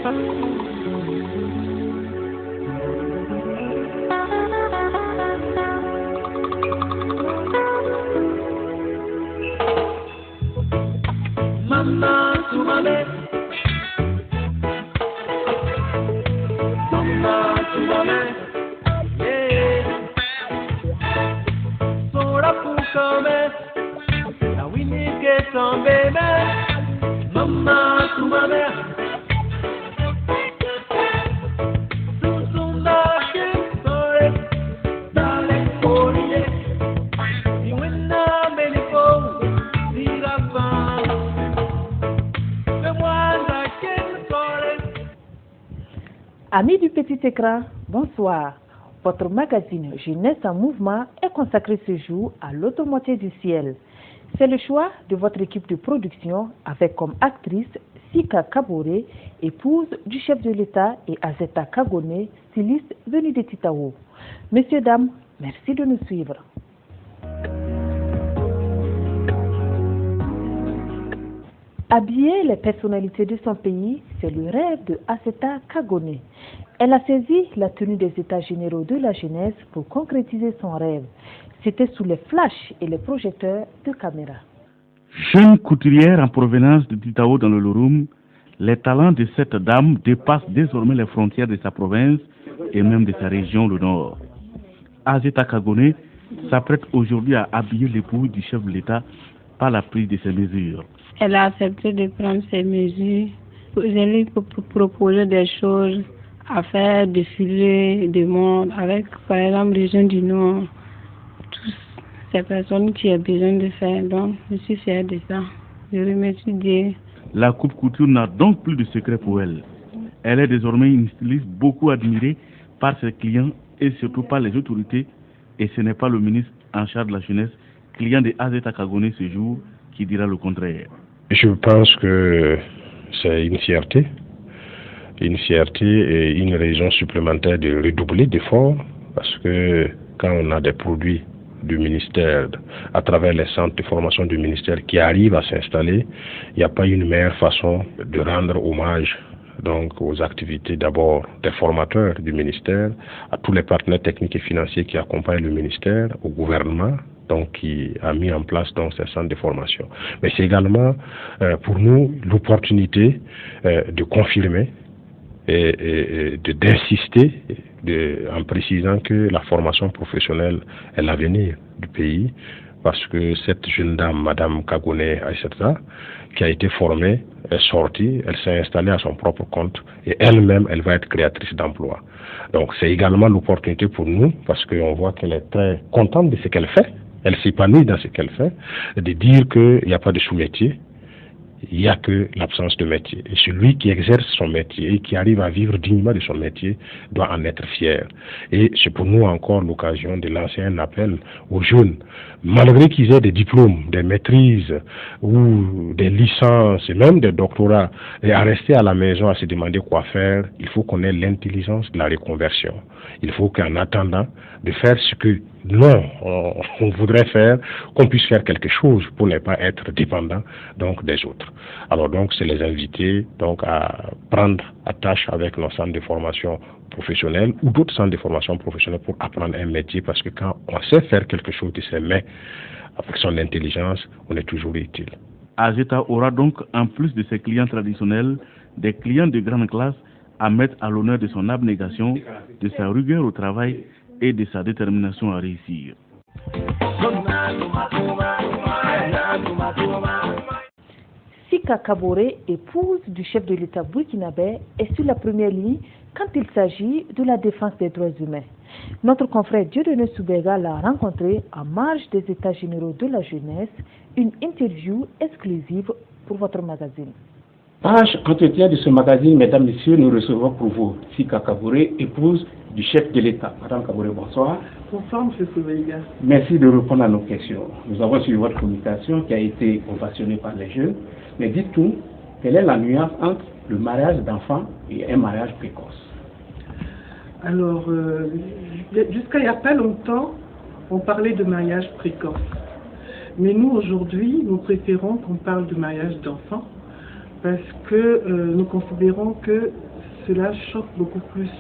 Mama tumame, mama tumame, yeah. Sora pukame, na winike tombeme, mama tumame. Susunda kore, dale korie, iwena menifo, zirafa. Amis du petit écran, bonsoir. Votre magazine Jeunesse en mouvement est consacré ce jour à l'autre moitié du ciel. C'est le choix de votre équipe de production avec comme actrice Sika Kabore, épouse du chef de l'État, et Azeta Kagone, styliste venue de Titawo. Messieurs, dames, merci de nous suivre. Habiller les personnalités de son pays, c'est le rêve de Azeta Kagone. Elle a saisi la tenue des États généraux de la jeunesse pour concrétiser son rêve. C'était sous les flashs et les projecteurs de caméra. Jeune couturière en provenance de Titao dans le Loroum, les talents de cette dame dépassent désormais les frontières de sa province et même de sa région, le Nord. Azeta Kagone s'apprête aujourd'hui à habiller l'époux du chef de l'État par la prise de ses mesures. Elle a accepté de prendre ses mesures. Je lui proposer des choses à faire défiler des mondes avec, par exemple, les jeunes du Nord. Toutes ces personnes qui ont besoin de faire. Donc, je suis fière de ça. Je remercie Dieu. La coupe couture n'a donc plus de secret pour elle. Elle est désormais une styliste beaucoup admirée par ses clients et surtout par les autorités. Et ce n'est pas le ministre en charge de la jeunesse, client de Azeta Kagone ce jour, qui dira le contraire. Je pense que c'est une fierté et une raison supplémentaire de redoubler d'efforts, parce que quand on a des produits du ministère, à travers les centres de formation du ministère qui arrivent à s'installer, il n'y a pas une meilleure façon de rendre hommage donc aux activités d'abord des formateurs du ministère, à tous les partenaires techniques et financiers qui accompagnent le ministère, au gouvernement, donc qui a mis en place donc ces centres de formation. Mais c'est également pour nous l'opportunité de confirmer et d'insister en précisant que la formation professionnelle est l'avenir du pays, parce que cette jeune dame, Madame Kagone Aïssata, qui a été formée, est sortie, elle s'est installée à son propre compte et elle-même, elle va être créatrice d'emplois. Donc c'est également l'opportunité pour nous, parce qu'on voit qu'elle est très contente de ce qu'elle fait, elle s'épanouit dans ce qu'elle fait, de dire qu'il n'y a pas de sous-métier, il n'y a que l'absence de métier. Et celui qui exerce son métier et qui arrive à vivre dignement de son métier doit en être fier. Et c'est pour nous encore l'occasion de lancer un appel aux jeunes, malgré qu'ils aient des diplômes, des maîtrises ou des licences et même des doctorats, et à rester à la maison à se demander quoi faire. Il faut qu'on ait l'intelligence de la reconversion. Il faut qu'en attendant de faire ce que on voudrait faire, qu'on puisse faire quelque chose pour ne pas être dépendant donc des autres. Alors donc c'est les inviter donc à prendre attache avec nos centres de formation professionnelle ou d'autres centres de formation professionnelle pour apprendre un métier, parce que quand on sait faire quelque chose de ses mains avec son intelligence, on est toujours utile. Azeta aura donc, en plus de ses clients traditionnels, des clients de grande classe à mettre à l'honneur de son abnégation, de sa rigueur au travail et de sa détermination à réussir. Sika Kabore, épouse du chef de l'État burkinabé, est sur la première ligne quand il s'agit de la défense des droits humains. Notre confrère Dieudonné Soubega l'a rencontré en marge des États généraux de la jeunesse, une interview exclusive pour votre magazine. Page entretien de ce magazine, mesdames, messieurs, nous recevons pour vous Sika Kabore, épouse du chef de l'État. Madame Kabore, bonsoir. Bonsoir, M. Soubega. Merci de répondre à nos questions. Nous avons suivi votre communication qui a été ovationnée par les jeunes. Mais dites-nous, quelle est la nuance entre le mariage d'enfants et un mariage précoce? Alors, jusqu'à il n'y a pas longtemps, on parlait de mariage précoce. Mais nous, aujourd'hui, nous préférons qu'on parle de mariage d'enfants, parce que nous considérons que cela choque beaucoup plus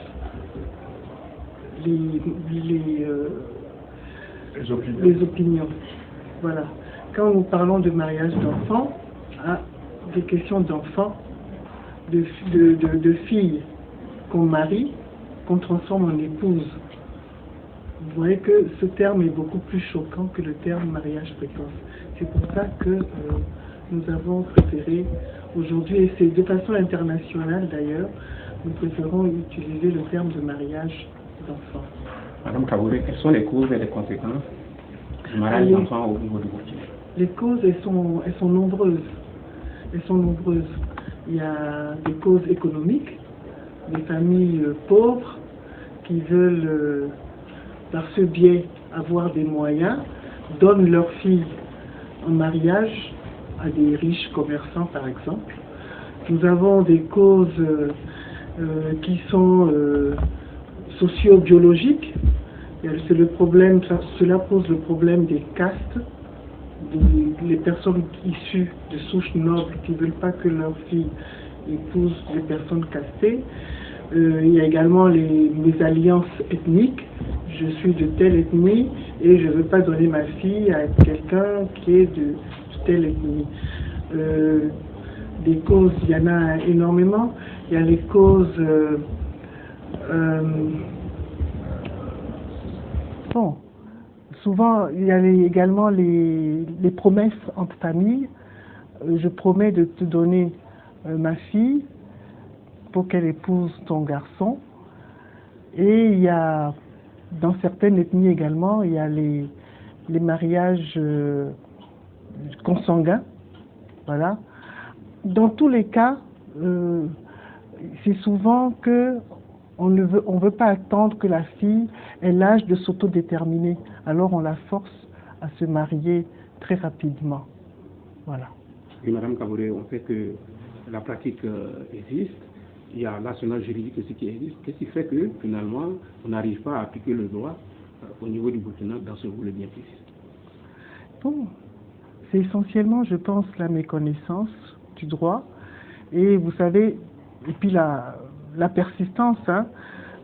les opinions. Voilà. Quand nous parlons de mariage d'enfants, des questions d'enfants, de filles qu'on marie, qu'on transforme en épouse. Vous voyez que ce terme est beaucoup plus choquant que le terme mariage précoce. C'est pour ça que nous avons préféré aujourd'hui, et c'est de façon internationale d'ailleurs, nous préférons utiliser le terme de mariage d'enfants. Madame Kabouré, quelles sont les causes et les conséquences du mariage d'enfants au niveau du Burkina? Les causes, elles sont nombreuses. Elles sont nombreuses. Il y a des causes économiques, des familles pauvres qui veulent, par ce biais, avoir des moyens, donnent leurs filles en mariage à des riches commerçants, par exemple. Nous avons des causes qui sont socio-biologiques. C'est le problème, cela pose le problème des castes, les personnes issues de souches nobles qui ne veulent pas que leurs filles épousent les personnes castées. Il y a également les alliances ethniques. Je suis de telle ethnie et je ne veux pas donner ma fille à quelqu'un qui est de telle ethnie. Des causes, il y en a énormément. Il y a les causes... Bon, souvent, il y a également les promesses entre familles. Je promets de te donner ma fille pour qu'elle épouse ton garçon. Et il y a, dans certaines ethnies également, il y a les mariages consanguins. Voilà. Dans tous les cas, c'est souvent que on veut pas attendre que la fille ait l'âge de s'autodéterminer. Alors on la force à se marier très rapidement. Voilà. Et Madame Kabouré, on sait que la pratique existe. Il y a l'arsenal juridique aussi qui existe. Qu'est-ce qui fait que finalement on n'arrive pas à appliquer le droit au niveau du Burkina dans ce volet bien précis? Bon, c'est essentiellement, je pense, la méconnaissance du droit. Et vous savez, et puis la persistance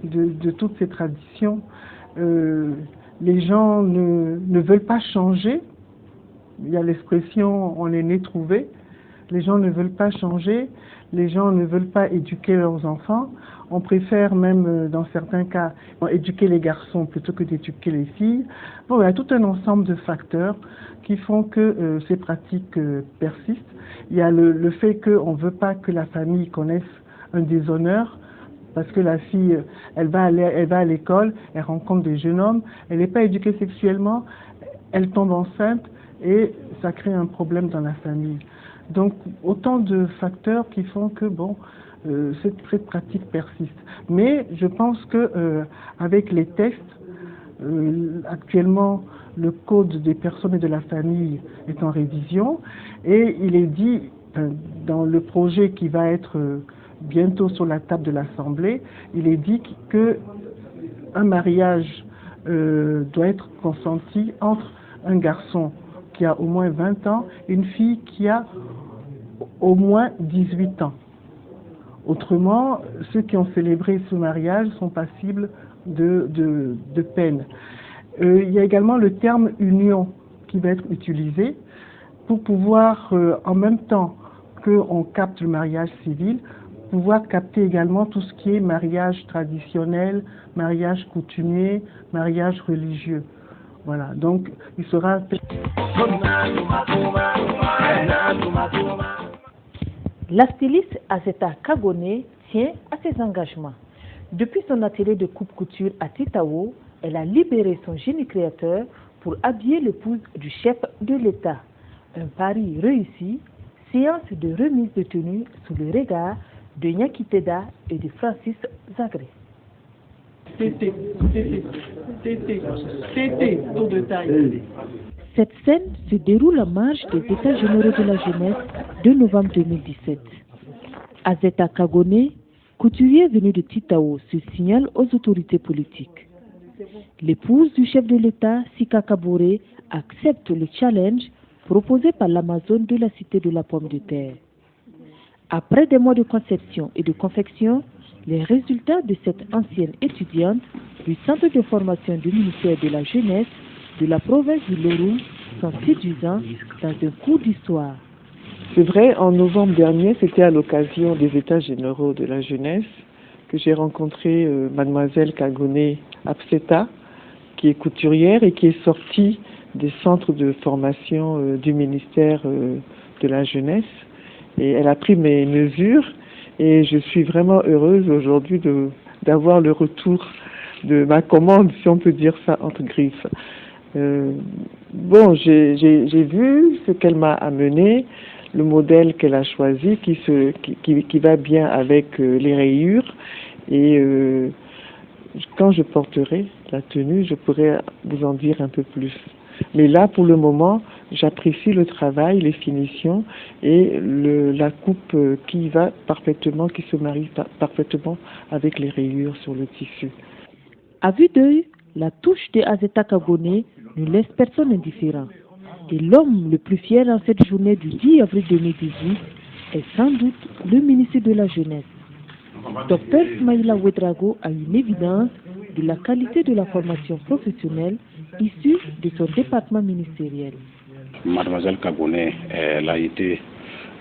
de toutes ces traditions. Les gens ne veulent pas changer. Il y a l'expression « on est né trouvé ». Les gens ne veulent pas changer. Les gens ne veulent pas éduquer leurs enfants. On préfère même, dans certains cas, éduquer les garçons plutôt que d'éduquer les filles. Bon, il y a tout un ensemble de facteurs qui font que ces pratiques persistent. Il y a le fait qu'on ne veut pas que la famille connaisse un déshonneur, parce que la fille, elle va à l'école, elle rencontre des jeunes hommes, elle n'est pas éduquée sexuellement, elle tombe enceinte et ça crée un problème dans la famille. Donc autant de facteurs qui font que cette pratique persiste. Mais je pense que avec les textes, actuellement le code des personnes et de la famille est en révision et il est dit dans le projet qui va être bientôt sur la table de l'Assemblée, il est dit que un mariage doit être consenti entre un garçon qui a au moins 20 ans et une fille qui a au moins 18 ans. Autrement, ceux qui ont célébré ce mariage sont passibles de peine. Il y a également le terme union qui va être utilisé pour pouvoir, en même temps qu'on capte le mariage civil, pouvoir capter également tout ce qui est mariage traditionnel, mariage coutumier, mariage religieux. Voilà, donc il sera... La styliste Azeta Kagone tient à ses engagements. Depuis son atelier de coupe-couture à Titawo, elle a libéré son génie créateur pour habiller l'épouse du chef de l'État. Un pari réussi, séance de remise de tenue sous le regard de Nyaki Teda et de Francis Zagré. Cette scène se déroule en marge des États généraux de la jeunesse de novembre 2017. Azeta Kagone, couturier venu de Titao, se signale aux autorités politiques. L'épouse du chef de l'État, Sika Kaboré, accepte le challenge proposé par l'Amazone de la cité de la pomme de terre. Après des mois de conception et de confection, Les résultats de cette ancienne étudiante du centre de formation du ministère de la Jeunesse de la province du Loroum sont séduisants dans un cours d'histoire. C'est vrai, en novembre dernier, c'était à l'occasion des États généraux de la jeunesse que j'ai rencontré mademoiselle Kagone Abseta, qui est couturière et qui est sortie des centres de formation du ministère de la jeunesse. Et elle a pris mes mesures et je suis vraiment heureuse aujourd'hui d'avoir le retour de ma commande, si on peut dire ça entre griffes. Bon, j'ai vu ce qu'elle m'a amené, le modèle qu'elle a choisi qui va bien avec les rayures et quand je porterai la tenue, je pourrai vous en dire un peu plus. Mais là, pour le moment, j'apprécie le travail, les finitions et la coupe qui va parfaitement, qui se marie parfaitement avec les rayures sur le tissu. À vue d'œil, la touche de Azeta Kagone ne laisse personne indifférent. Et l'homme le plus fier en cette journée du 10 avril 2018 est sans doute le ministre de la Jeunesse. Dr Smaïla Ouedraogo a une évidence de la qualité de la formation professionnelle issue de son département ministériel. Mademoiselle Kagone, elle a été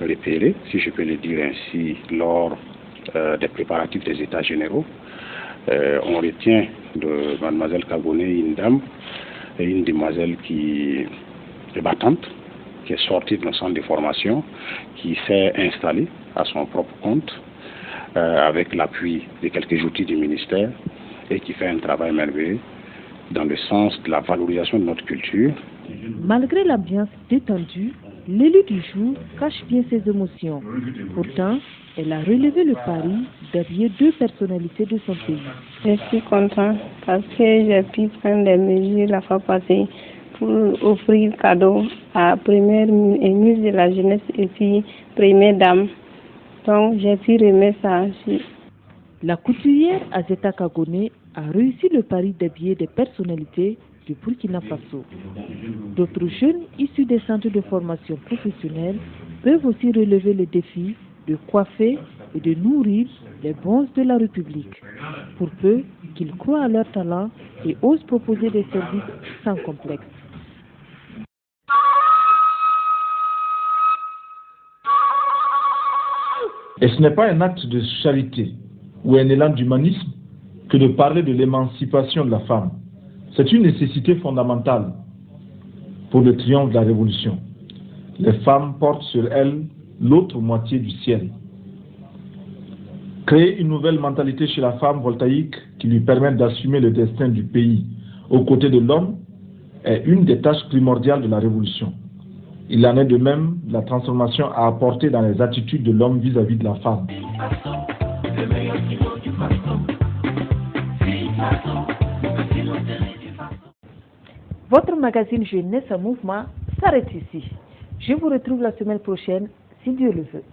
repérée, si je peux le dire ainsi, lors des préparatifs des États généraux. On retient de Mademoiselle Kagone une dame et une demoiselle qui est battante, qui est sortie de nos centres de formation, qui s'est installée à son propre compte avec l'appui de quelques outils du ministère et qui fait un travail merveilleux dans le sens de la valorisation de notre culture. Malgré l'ambiance détendue, l'élu du jour cache bien ses émotions. Pourtant, elle a relevé le pari d'habiller deux personnalités de son pays. Je suis contente parce que j'ai pu prendre des mesures la fois passée pour offrir cadeau à première ministre de la jeunesse et puis première dame. Donc j'ai pu remettre ça. La couturière Azeta Kagone a réussi le pari d'habiller des personnalités du Burkina Faso. D'autres jeunes issus des centres de formation professionnelle peuvent aussi relever le défi de coiffer et de nourrir les bonzes de la République, pour peu qu'ils croient à leur talent et osent proposer des services sans complexe. Et ce n'est pas un acte de charité ou un élan d'humanisme que de parler de l'émancipation de la femme. C'est une nécessité fondamentale pour le triomphe de la révolution. Les femmes portent sur elles l'autre moitié du ciel. Créer une nouvelle mentalité chez la femme voltaïque qui lui permette d'assumer le destin du pays aux côtés de l'homme est une des tâches primordiales de la révolution. Il en est de même de la transformation à apporter dans les attitudes de l'homme vis-à-vis de la femme. Votre magazine Jeunesse en Mouvement s'arrête ici. Je vous retrouve la semaine prochaine, si Dieu le veut.